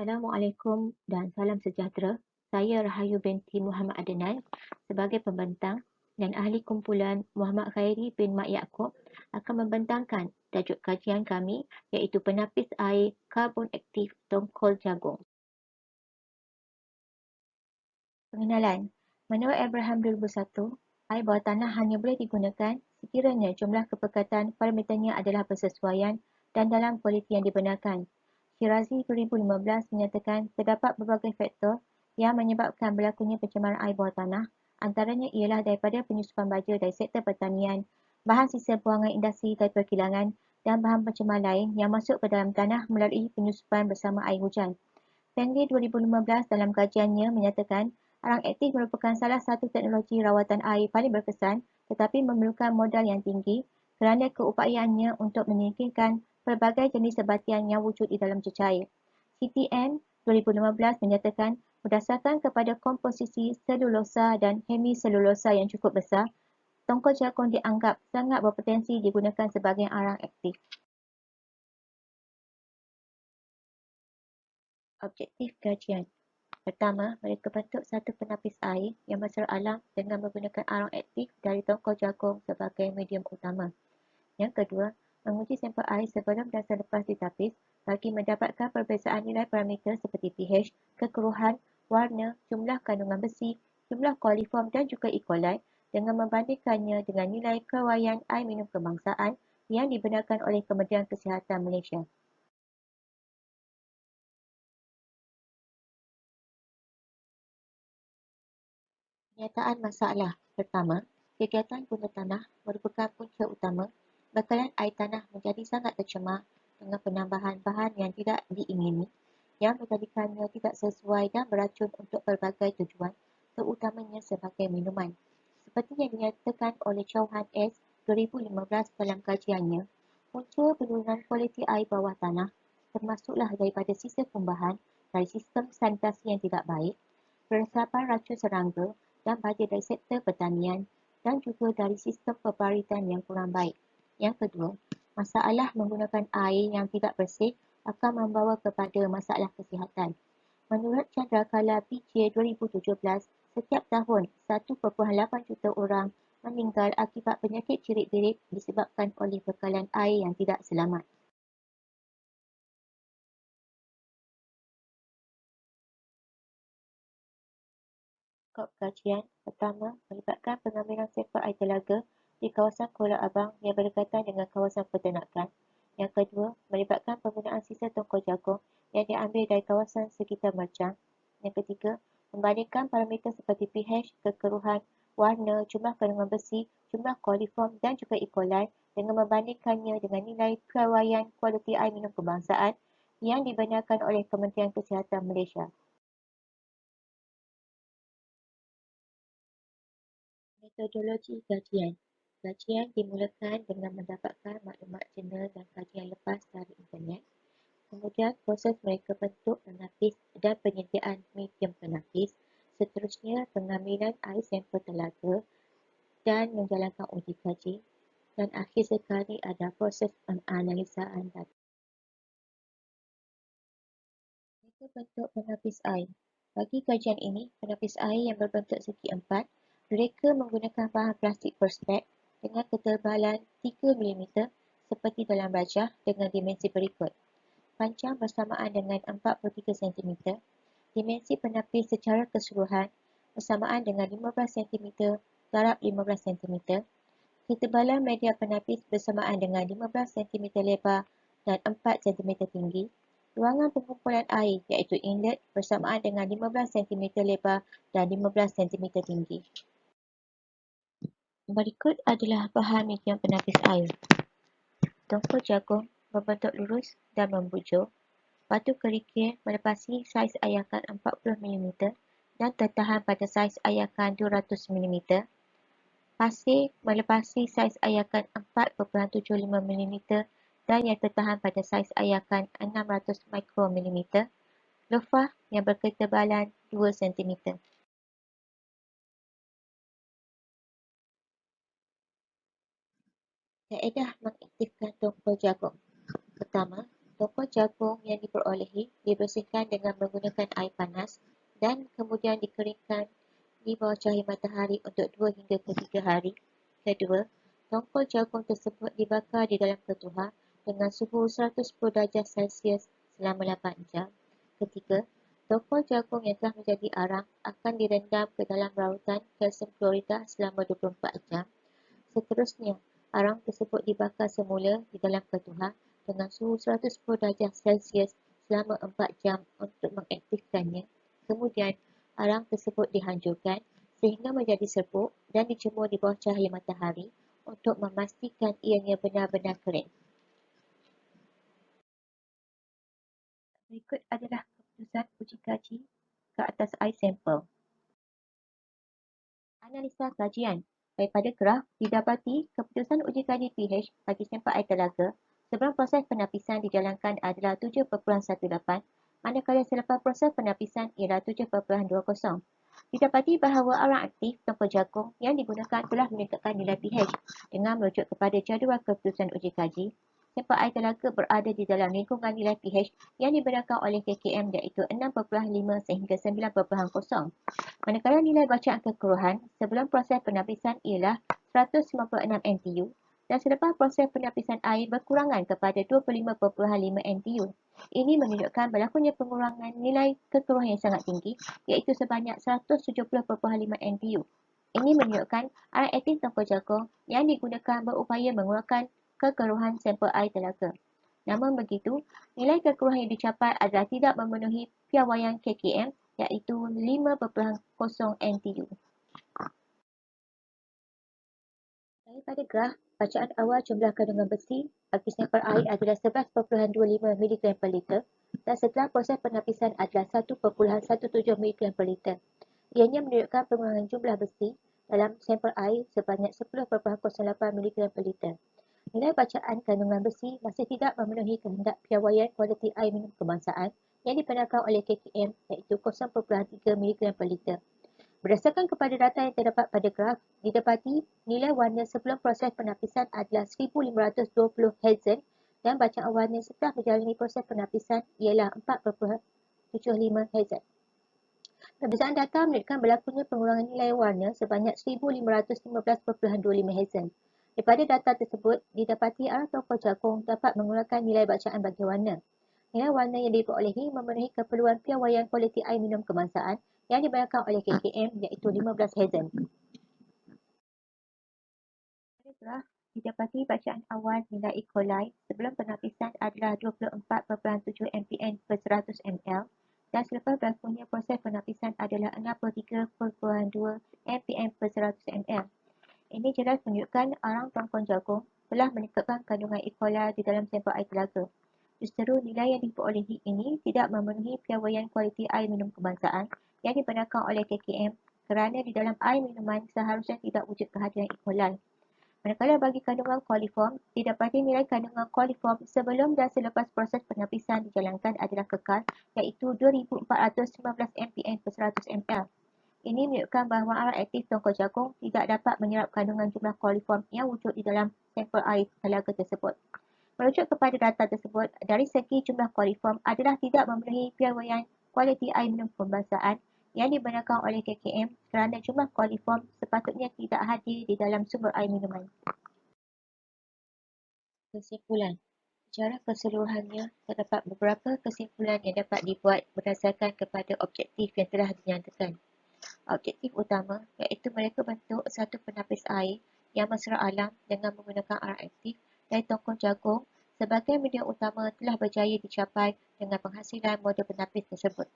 Assalamualaikum dan salam sejahtera. Saya Rahayu binti Muhammad Adnan sebagai pembentang dan ahli kumpulan Muhammad Khairi bin Mak Yaakob akan membentangkan tajuk kajian kami iaitu penapis air karbon aktif tongkol jagung. Pengenalan. Menurut Abraham 2001, air bawah tanah hanya boleh digunakan sekiranya jumlah kepekatan parameternya adalah bersesuaian dan dalam kualiti yang dibenarkan. Shirazi 2015 menyatakan terdapat berbagai faktor yang menyebabkan berlakunya pencemaran air bawah tanah, antaranya ialah daripada penyusupan baja dari sektor pertanian, bahan sisa buangan industri dari perkilangan dan bahan pencemar lain yang masuk ke dalam tanah melalui penyusupan bersama air hujan. Fenley 2015 dalam kajiannya menyatakan arang aktif merupakan salah satu teknologi rawatan air paling berkesan tetapi memerlukan modal yang tinggi kerana keupayaannya untuk menyingkirkan pelbagai jenis sebatian yang wujud di dalam cecair. CTM 2015 menyatakan berdasarkan kepada komposisi selulosa dan hemiselulosa yang cukup besar, tongkol jagung dianggap sangat berpotensi digunakan sebagai arang aktif. Objektif kajian. Pertama, mereka bentuk satu penapis air yang bersara alam dengan menggunakan arang aktif dari tongkol jagung sebagai medium utama. Yang kedua, menguji sampel air sebelum dan selepas ditapis bagi mendapatkan perbezaan nilai parameter seperti pH, kekeruhan, warna, jumlah kandungan besi, jumlah koliform dan juga E. coli dengan membandingkannya dengan nilai keruaian air minum kebangsaan yang dibenarkan oleh Kementerian Kesihatan Malaysia. Penyataan masalah. Pertama, kegiatan guna tanah merupakan punca utama. Bekalan air tanah menjadi sangat tercemar dengan penambahan bahan yang tidak diingini yang menjadikannya tidak sesuai dan beracun untuk pelbagai tujuan, terutamanya sebagai minuman. Seperti yang dinyatakan oleh Chauhan S. 2015 dalam kajiannya, punca penurunan kualiti air bawah tanah termasuklah daripada sisa kumbahan dari sistem sanitasi yang tidak baik, resapan racun serangga dan baja dari sektor pertanian dan juga dari sistem pembaritan yang kurang baik. Yang kedua, masalah menggunakan air yang tidak bersih akan membawa kepada masalah kesihatan. Menurut Chandrakala PJ 2017, setiap tahun 1.8 juta orang meninggal akibat penyakit cirit-dirit disebabkan oleh bekalan air yang tidak selamat. Skop kajian pertama melibatkan pengambilan sampel air telaga di kawasan Kuala Abang yang berdekatan dengan kawasan peternakan. Yang kedua, melibatkan penggunaan sisa tongkol jagung yang diambil dari kawasan sekitar Mercang. Yang ketiga, membandingkan parameter seperti pH, kekeruhan, warna, jumlah kandungan besi, jumlah koliform dan juga E. coli dengan membandingkannya dengan nilai keruaian kualiti air minum kebangsaan yang dibenarkan oleh Kementerian Kesihatan Malaysia. Metodologi kajian. Kajian dimulakan dengan mendapatkan maklumat jurnal dan kajian lepas dari internet. Kemudian proses mereka bentuk penapis dan penyediaan medium penapis. Seterusnya pengambilan air sampel telaga dan menjalankan uji kaji. Dan akhir sekali ada proses penganalisaan data. Mereka bentuk penapis air. Bagi kajian ini, penapis air yang berbentuk segi empat, mereka menggunakan bahan plastik perspex dengan ketebalan 3 mm seperti dalam rajah dengan dimensi berikut. Panjang bersamaan dengan 43 cm, dimensi penapis secara keseluruhan bersamaan dengan 15 cm darab 15 cm, ketebalan media penapis bersamaan dengan 15 cm lebar dan 4 cm tinggi, ruangan pengumpulan air iaitu inlet bersamaan dengan 15 cm lebar dan 15 cm tinggi. Berikut adalah bahan medium penapis air. Tongkol jagung berbentuk lurus dan membujur. Batu kerikil melepasi saiz ayakan 40 mm dan tertahan pada saiz ayakan 200 mm. Pasir melepasi saiz ayakan 4.75 mm dan yang tertahan pada saiz ayakan 600 mm. Lofah yang berketebalan 2 cm. Kaedah mengaktifkan tongkol jagung. Pertama, Tokol jagung yang diperolehi dibersihkan dengan menggunakan air panas dan kemudian dikeringkan di bawah cahaya matahari untuk 2 hingga ke 3 hari. Kedua, tongkol jagung tersebut dibakar di dalam ketuhar dengan suhu 110 darjah Celsius selama 8 jam. Ketiga, tongkol jagung yang telah menjadi arang akan direndam ke dalam larutan kalsium klorida selama 24 jam. Seterusnya, arang tersebut dibakar semula di dalam ketuhar dengan suhu 110 darjah Celsius selama 4 jam untuk mengaktifkannya. Kemudian, arang tersebut dihancurkan sehingga menjadi serbuk dan dijemur di bawah cahaya matahari untuk memastikan ianya benar-benar kering. Berikut adalah keputusan uji kaji ke atas air sampel. Analisa kajian. Daripada graf, didapati keputusan uji kaji pH bagi sampel air telaga sebelum proses penapisan dijalankan adalah 7.18, manakala selepas proses penapisan ialah 7.20. Didapati bahawa arang aktif tongkol jagung yang digunakan telah meningkatkan nilai pH. Dengan merujuk kepada jadual keputusan uji kaji, sampel air telaga berada di dalam lingkungan nilai pH yang dibenarkan oleh KKM iaitu 6.5 sehingga 9.0. Manakala nilai bacaan kekeruhan sebelum proses penapisan ialah 196 NTU dan selepas proses penapisan air berkurangan kepada 25.5 NTU. Ini menunjukkan berlakunya pengurangan nilai kekeruhan yang sangat tinggi iaitu sebanyak 170.5 NTU. Ini menunjukkan arang aktif tongkol jagung yang digunakan berupaya mengeluarkan kekeruhan sampel air telaga. Namun begitu, nilai kekeruhan yang dicapai adalah tidak memenuhi piawaian KKM iaitu 5.0 NTU. Daripada graf, bacaan awal jumlah kandungan besi bagi sampel air adalah 11.25 mg per liter dan setelah proses penapisan adalah 1.17 mg per liter. Ianya menunjukkan pengurangan jumlah besi dalam sampel air sebanyak 10.08 mg per liter. Nilai bacaan kandungan besi masih tidak memenuhi kehendak piawaian kualiti air minum kebangsaan yang dibenarkan oleh KKM iaitu 0.3 mg per liter. Berdasarkan kepada data yang terdapat pada graf, didapati nilai warna sebelum proses penapisan adalah 1520 Hz dan bacaan warna setelah menjalani proses penapisan ialah 4.75 Hz. Perbezaan data menunjukkan berlakunya pengurangan nilai warna sebanyak 1515.25 Hz. Daripada data tersebut, didapati arang tongkol jagung dapat mengeluarkan nilai bacaan bagi warna. Nilai warna yang diperolehi memenuhi keperluan piawaian kualiti air minum kebangsaan yang dibenarkan oleh KKM iaitu 15 Hz. Pada graf, didapati bacaan awal nilai E. coli sebelum penapisan adalah 24.7 mpn per 100 ml dan selepas berlakunya proses penapisan adalah 63.2 mpn per 100 ml. Ini jelas menunjukkan arang tongkol jagung telah meningkatkan kandungan E. coli di dalam sampel air telaga. Justeru nilai yang diperolehi ini tidak memenuhi piawaian kualiti air minum kebangsaan yang dibenarkan oleh KKM kerana di dalam air minuman seharusnya tidak wujud kehadiran E. coli. Manakala bagi kandungan coliform, didapati nilai kandungan coliform sebelum dan selepas proses penapisan dijalankan adalah kekal iaitu 2419 mpn per 100 ml. Ini menunjukkan bahawa arang aktif tongkol jagung tidak dapat menyerap kandungan jumlah coliform yang wujud di dalam sampel air telaga tersebut. Merujuk kepada data tersebut, dari segi jumlah coliform adalah tidak memenuhi piawaian kualiti air minum kebangsaan yang dibenarkan oleh KKM kerana jumlah coliform sepatutnya tidak hadir di dalam sumber air minuman. Kesimpulan. Secara keseluruhannya, terdapat beberapa kesimpulan yang dapat dibuat berdasarkan kepada objektif yang telah dinyatakan. Objektif utama iaitu mereka bentuk satu penapis air yang mesra alam dengan menggunakan arang aktif dari tongkol jagung sebagai medium utama telah berjaya dicapai dengan penghasilan model penapis tersebut.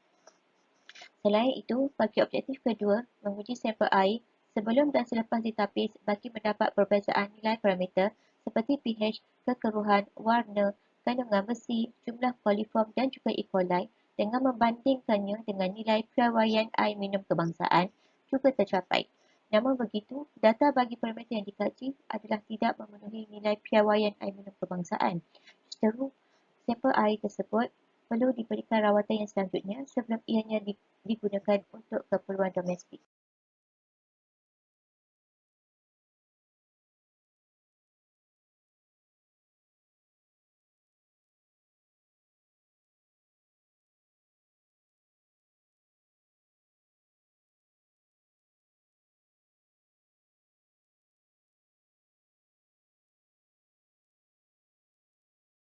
Selain itu, bagi objektif kedua, menguji sampel air sebelum dan selepas ditapis bagi mendapat perbezaan nilai parameter seperti pH, kekeruhan, warna, kandungan besi, jumlah coliform dan juga E. coli dengan membandingkannya dengan nilai piawaian air minum kebangsaan juga tercapai. Namun begitu, data bagi parameter yang dikaji adalah tidak memenuhi nilai piawaian air minum kebangsaan. Justeru, sampel air tersebut perlu diberikan rawatan yang selanjutnya sebelum ianya digunakan untuk keperluan domestik.